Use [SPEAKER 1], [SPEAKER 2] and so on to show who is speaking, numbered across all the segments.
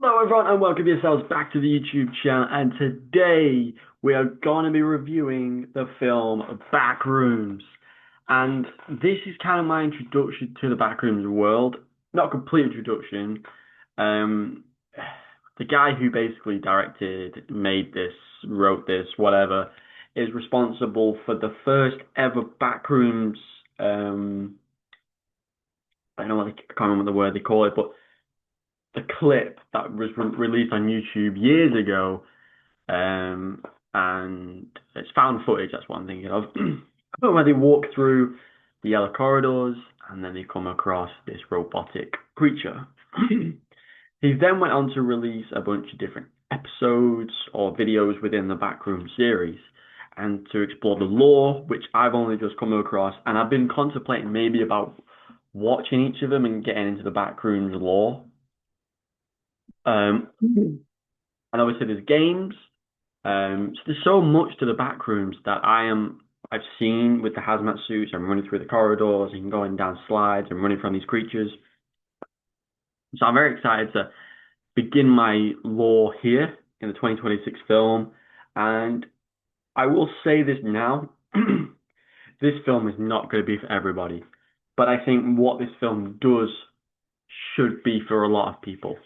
[SPEAKER 1] Hello everyone and welcome yourselves back to the YouTube channel, and today we are going to be reviewing the film Backrooms. And this is kind of my introduction to the Backrooms world. Not a complete introduction. Um, the guy who basically directed, made this, wrote this, whatever, is responsible for the first ever Backrooms. I don't know I can't remember the word they call it, but the clip that was released on YouTube years ago, um, and it's found footage. That's what I'm thinking of. Where they walk through the yellow corridors, and then they come across this robotic creature. He then went on to release a bunch of different episodes or videos within the Backroom series, and to explore the lore, which I've only just come across, and I've been contemplating maybe about watching each of them and getting into the Backrooms lore. And obviously there's games. So there's so much to the back rooms that I've seen with the hazmat suits. I'm running through the corridors and going down slides and running from these creatures. So I'm very excited to begin my lore here in the 2026 film. And I will say this now, this film is not going to be for everybody. But I think what this film does should be for a lot of people.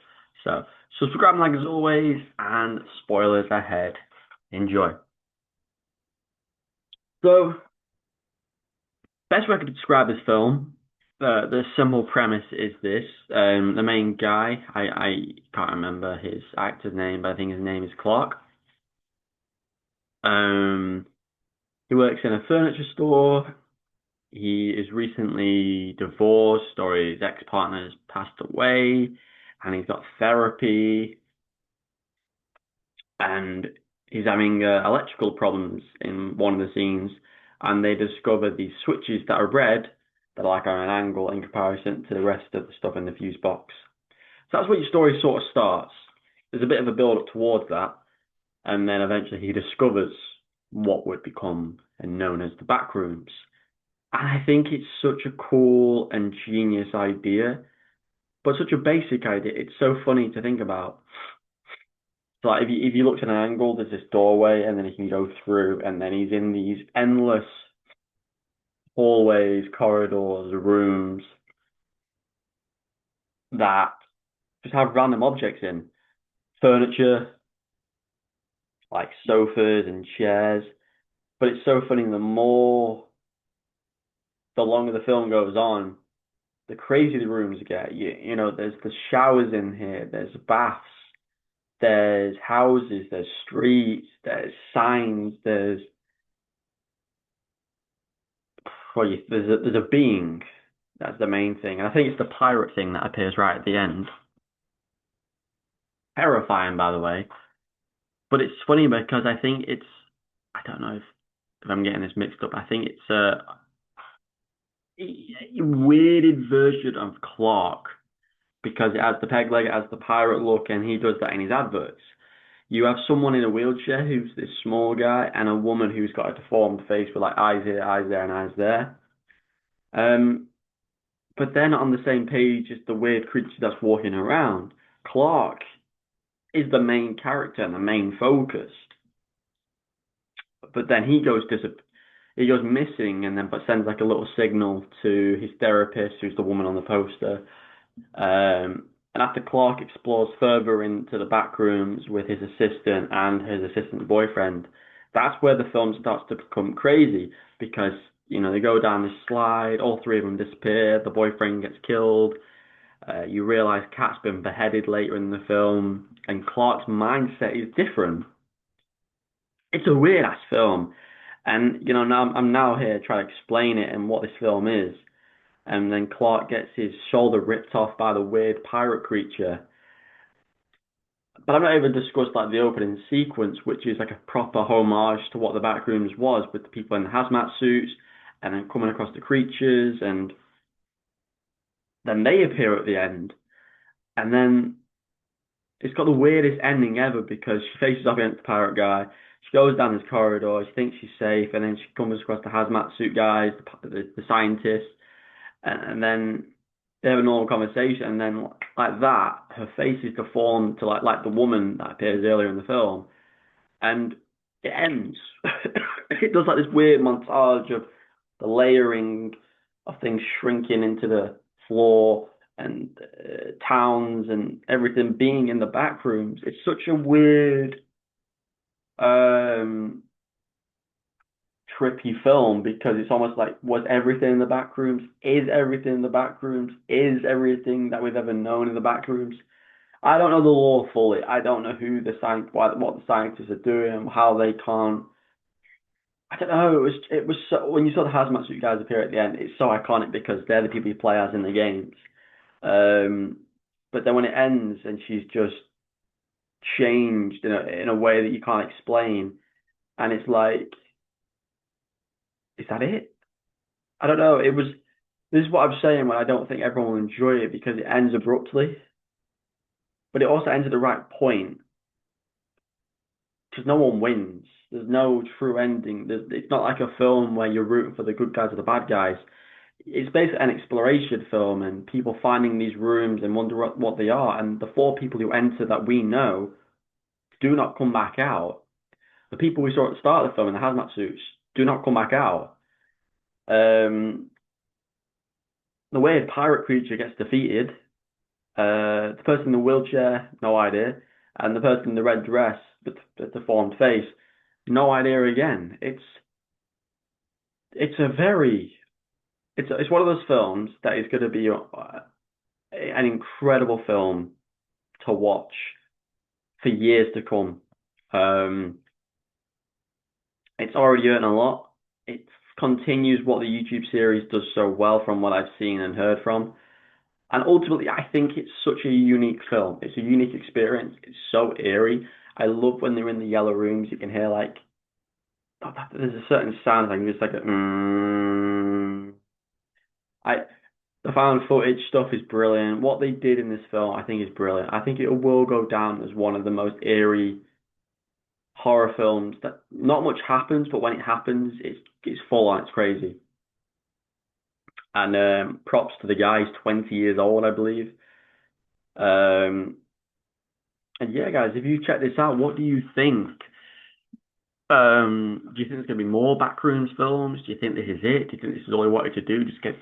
[SPEAKER 1] So subscribe, like as always, and spoilers ahead. Enjoy. So, best way I could describe this film, the simple premise is this. The main guy, I can't remember his actor's name, but I think his name is Clark. Um, he works in a furniture store. He is recently divorced, or his ex-partner's passed away, and he's got therapy, and he's having electrical problems in one of the scenes, and they discover these switches that are red that are like on an angle in comparison to the rest of the stuff in the fuse box. So that's what your story sort of starts. There's a bit of a build up towards that, and then eventually he discovers what would become and known as the Backrooms. And I think it's such a cool and genius idea, but such a basic idea. It's so funny to think about. So like if you looked at an angle, there's this doorway, and then he can go through, and then he's in these endless hallways, corridors, rooms that just have random objects in furniture, like sofas and chairs. But it's so funny. The longer the film goes on, the crazier the rooms get. You know, there's showers in here, there's baths, there's houses, there's streets, there's signs, there's a being. That's the main thing. And I think it's the pirate thing that appears right at the end. Terrifying, by the way. But it's funny because I think I don't know if I'm getting this mixed up. I think it's a weirded version of Clark because it has the peg leg, it has the pirate look, and he does that in his adverts. You have someone in a wheelchair who's this small guy, and a woman who's got a deformed face with like eyes here, eyes there, and eyes there. Um, but they're not on the same page as the weird creature that's walking around. Clark is the main character and the main focus. But then he goes missing, and then but sends like a little signal to his therapist, who's the woman on the poster. And after Clark explores further into the back rooms with his assistant and his assistant's boyfriend, that's where the film starts to become crazy because they go down this slide, all three of them disappear, the boyfriend gets killed. You realize Kat's been beheaded later in the film, and Clark's mindset is different. It's a weird ass film, and now I'm now here trying to explain it and what this film is. And then Clark gets his shoulder ripped off by the weird pirate creature. But I've not even discussed like the opening sequence, which is like a proper homage to what the Backrooms was, with the people in the hazmat suits and then coming across the creatures, and then they appear at the end. And then it's got the weirdest ending ever because she faces off against the pirate guy. She goes down this corridor. She thinks she's safe, and then she comes across the hazmat suit guys, the scientists, and then they have a normal conversation, and then like that, her face is deformed to like the woman that appears earlier in the film, and it ends. It does like this weird montage of the layering of things shrinking into the floor and towns and everything being in the back rooms. It's such a weird, um, trippy film because it's almost like was everything in the back rooms? Is everything in the back rooms? Is everything that we've ever known in the back rooms? I don't know the lore fully. I don't know who the what the scientists are doing, how they can't. I don't know. It was so, when you saw the hazmat suit guys appear at the end, it's so iconic because they're the people you play as in the games. Um, but then when it ends and she's just changed in a way that you can't explain, and it's like, is that it? I don't know. It was. This is what I'm saying when I don't think everyone will enjoy it because it ends abruptly, but it also ends at the right point because no one wins. There's no true ending. It's not like a film where you're rooting for the good guys or the bad guys. It's basically an exploration film and people finding these rooms and wonder what they are. And the four people who enter that we know do not come back out. The people we saw at the start of the film in the hazmat suits do not come back out. Um, the weird pirate creature gets defeated. The person in the wheelchair, no idea. And the person in the red dress, the deformed face, no idea again. It's a very it's one of those films that is going to be an incredible film to watch for years to come. Um, it's already earned a lot. It continues what the YouTube series does so well from what I've seen and heard from. And ultimately, I think it's such a unique film. It's a unique experience. It's so eerie. I love when they're in the yellow rooms. You can hear like there's a certain sound like it's like a I the found footage stuff is brilliant. What they did in this film, I think, is brilliant. I think it will go down as one of the most eerie horror films that not much happens, but when it happens, it's full on. It's crazy. And props to the guy. He's 20 years old, I believe. Um, and yeah, guys, if you check this out, what do you think? Do you think there's gonna be more Backrooms films? Do you think this is it? Do you think this is all he wanted to do? Just get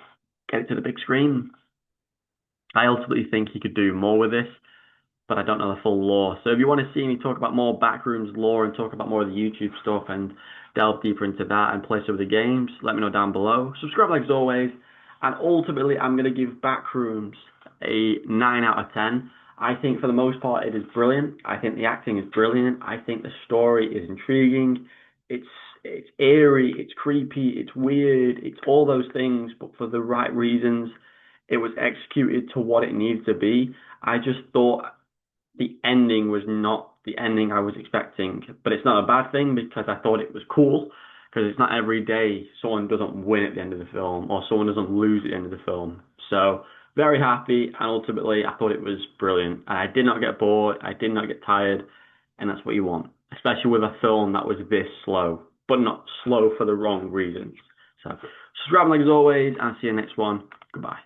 [SPEAKER 1] it to the big screen? I ultimately think he could do more with this, but I don't know the full lore. So if you want to see me talk about more Backrooms lore and talk about more of the YouTube stuff and delve deeper into that and play some of the games, let me know down below. Subscribe like always. And ultimately, I'm going to give Backrooms a 9 out of 10. I think for the most part it is brilliant. I think the acting is brilliant. I think the story is intriguing. It's it's eerie, it's creepy, it's weird, it's all those things, but for the right reasons. It was executed to what it needs to be. I just thought the ending was not the ending I was expecting. But it's not a bad thing because I thought it was cool. Because it's not every day someone doesn't win at the end of the film or someone doesn't lose at the end of the film. So very happy, and ultimately I thought it was brilliant. And I did not get bored, I did not get tired, and that's what you want, especially with a film that was this slow, but not slow for the wrong reasons. So subscribe like as always, and see you next one. Goodbye.